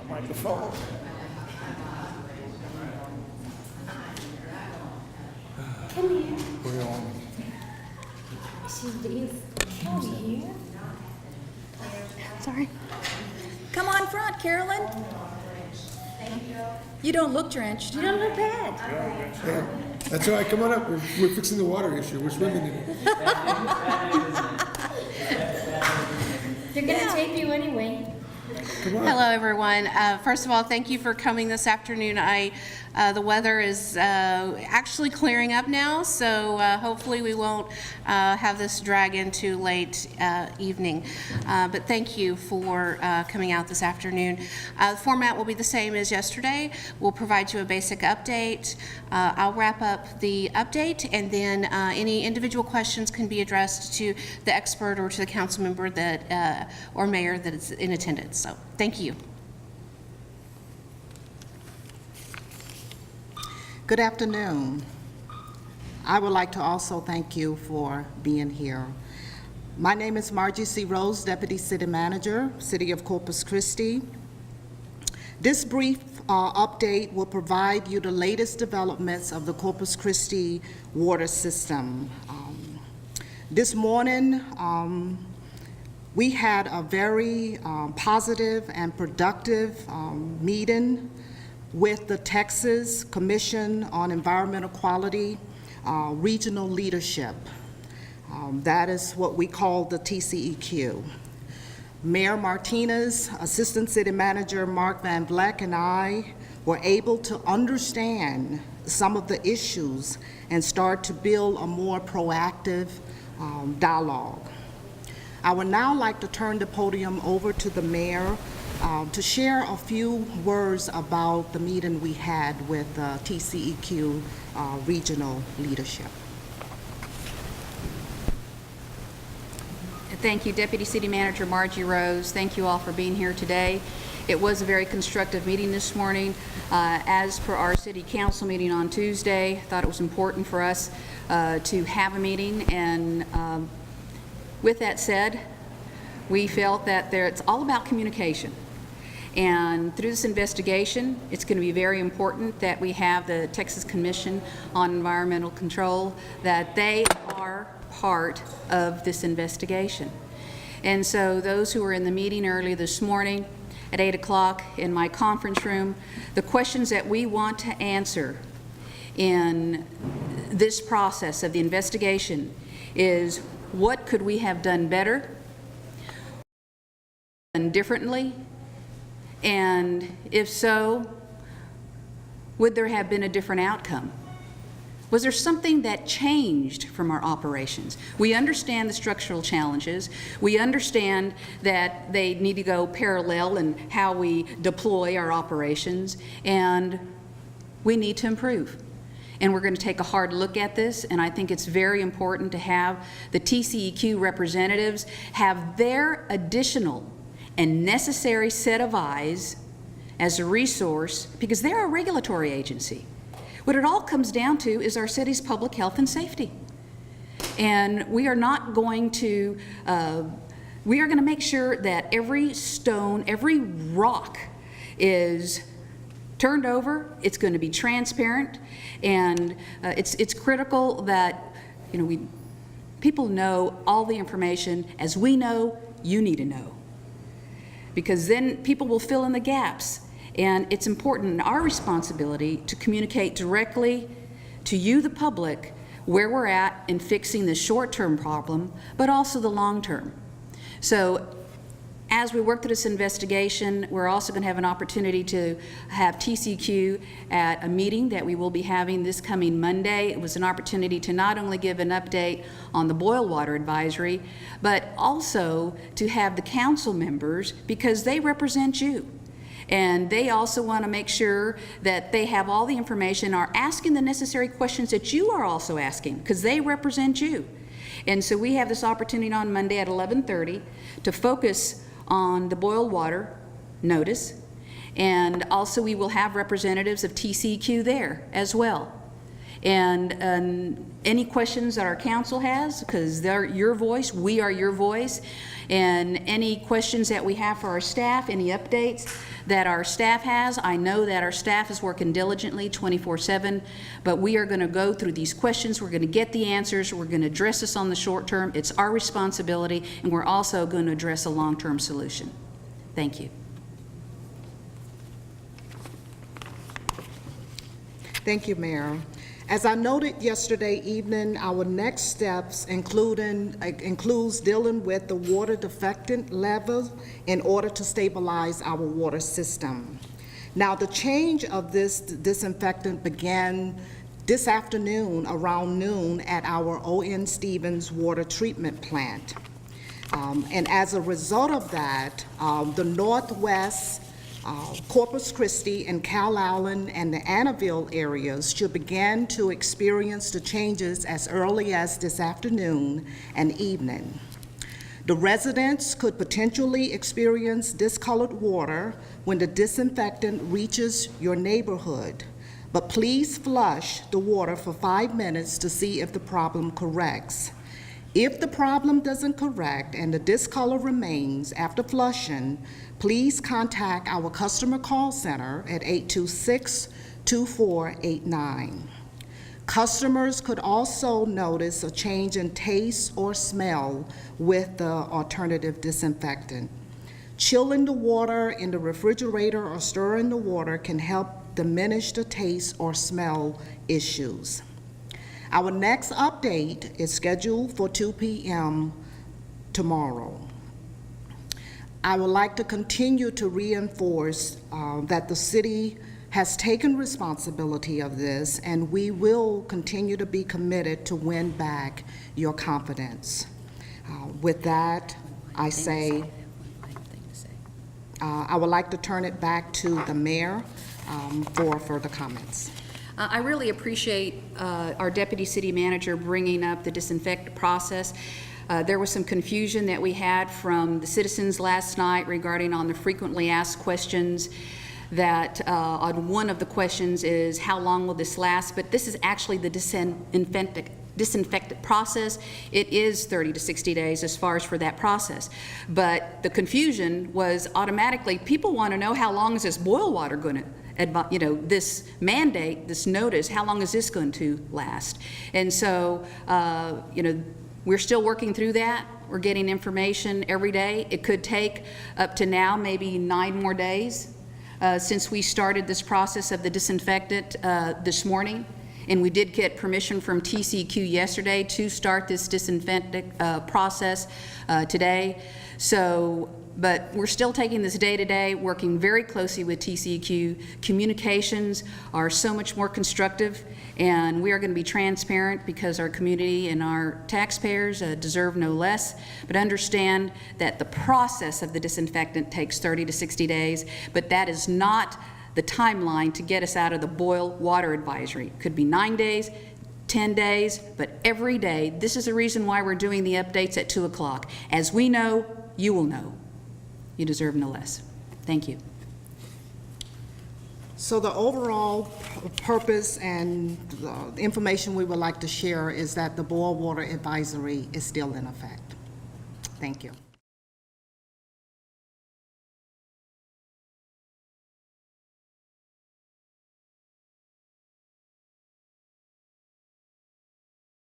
Microphone. Come here. We're on. Come here. Sorry. Come on front, Carolyn. You don't look drenched. You don't look bad. Yeah, that's all right. Come on up. We're fixing the water issue. We're swimming in it. They're gonna tape you anyway. Come on. Hello, everyone. First of all, thank you for coming this afternoon. The weather is actually clearing up now, so hopefully we won't have this drag into late evening. But thank you for coming out this afternoon. The format will be the same as yesterday. We'll provide you a basic update. I'll wrap up the update, and then any individual questions can be addressed to the expert or to the council member that or mayor that is in attendance. So thank you. Good afternoon. I would like to also thank you for being here. My name is Margie C. Rose, Deputy City Manager, City of Corpus Christi. This brief update will provide you the latest developments of the Corpus Christi water system. This morning, we had a very positive and productive meeting with the Texas Commission on Environmental Quality regional leadership. That is what we call the TCEQ. Mayor Martinez, Assistant City Manager Mark Van Vleck, and I were able to understand some of the issues and start to build a more proactive dialogue. I would now like to turn the podium over to the mayor to share a few words about the meeting we had with TCEQ regional leadership. Thank you, Deputy City Manager Margie Rose. Thank you all for being here today. It was a very constructive meeting this morning. As per our City Council meeting on Tuesday, I thought it was important for us to have a meeting, and with that said, we felt that it's all about communication. And through this investigation, it's going to be very important that we have the Texas Commission on Environmental Control, that they are part of this investigation. And so those who were in the meeting early this morning at 8 o'clock in my conference room, the questions that we want to answer in this process of the investigation is, what could we have done better, done differently, and if so, would there have been a different outcome? Was there something that changed from our operations? We understand the structural challenges. We understand that they need to go parallel in how we deploy our operations, and we need to improve. And we're going to take a hard look at this, and I think it's very important to have the TCEQ representatives have their additional and necessary set of eyes as a resource, because they're a regulatory agency. What it all comes down to is our city's public health and safety. And we are not going to, we are going to make sure that every stone, every rock is turned over. It's going to be transparent, and it's critical that, you know, people know all the information. As we know, you need to know, because then people will fill in the gaps. And it's important, and our responsibility, to communicate directly to you, the public, where we're at in fixing the short-term problem, but also the long-term. So as we work through this investigation, we're also going to have an opportunity to have TCQ at a meeting that we will be having this coming Monday. It was an opportunity to not only give an update on the boil water advisory, but also to have the council members, because they represent you. And they also want to make sure that they have all the information, are asking the necessary questions that you are also asking, because they represent you. And so we have this opportunity on Monday at 11:30 to focus on the boil water notice, and also we will have representatives of TCEQ there as well. And any questions that our council has, because they're your voice, we are your voice, and any questions that we have for our staff, any updates that our staff has. I know that our staff is working diligently 24/7, but we are going to go through these questions. We're going to get the answers. We're going to address this on the short term. It's our responsibility, and we're also going to address a long-term solution. Thank you. Thank you, Mayor. As I noted yesterday evening, our next steps includes dealing with the water defectant level in order to stabilize our water system. Now, the change of this disinfectant began this afternoon around noon at our O.N. Stevens water treatment plant. And as a result of that, the Northwest, Corpus Christi and Calallen and the Annaville areas should begin to experience the changes as early as this afternoon and evening. The residents could potentially experience discolored water when the disinfectant reaches your neighborhood, but please flush the water for 5 minutes to see if the problem corrects. If the problem doesn't correct and the discolor remains after flushing, please contact our customer call center at 826-2489. Customers could also notice a change in taste or smell with the alternative disinfectant. Chilling the water in the refrigerator or stirring the water can help diminish the taste or smell issues. Our next update is scheduled for 2 p.m. tomorrow. I would like to continue to reinforce that the city has taken responsibility of this, and we will continue to be committed to win back your confidence. With that, I say, I would like to turn it back to the mayor for further comments. I really appreciate our deputy city manager bringing up the disinfect process. There was some confusion that we had from the citizens last night regarding on the frequently asked questions that on one of the questions is how long will this last, but this is actually the disinfectant process. It is 30 to 60 days as far as for that process. But the confusion was automatically, people want to know how long is this boil water going to, you know, this mandate, this notice, how long is this going to last? And so, you know, we're still working through that. We're getting information every day. It could take up to now maybe 9 more days since we started this process of the disinfectant this morning. And we did get permission from TCEQ yesterday to start this disinfectant process today. So, but we're still taking this day to day, working very closely with TCEQ. Communications are so much more constructive, and we are going to be transparent because our community and our taxpayers deserve no less. But understand that the process of the disinfectant takes 30 to 60 days, but that is not the timeline to get us out of the boil water advisory. It could be 9 days, 10 days, but every day. This is the reason why we're doing the updates at 2 o'clock. As we know, you will know. You deserve no less. Thank you. So the overall purpose and the information we would like to share is that the boil water advisory is still in effect. Thank you.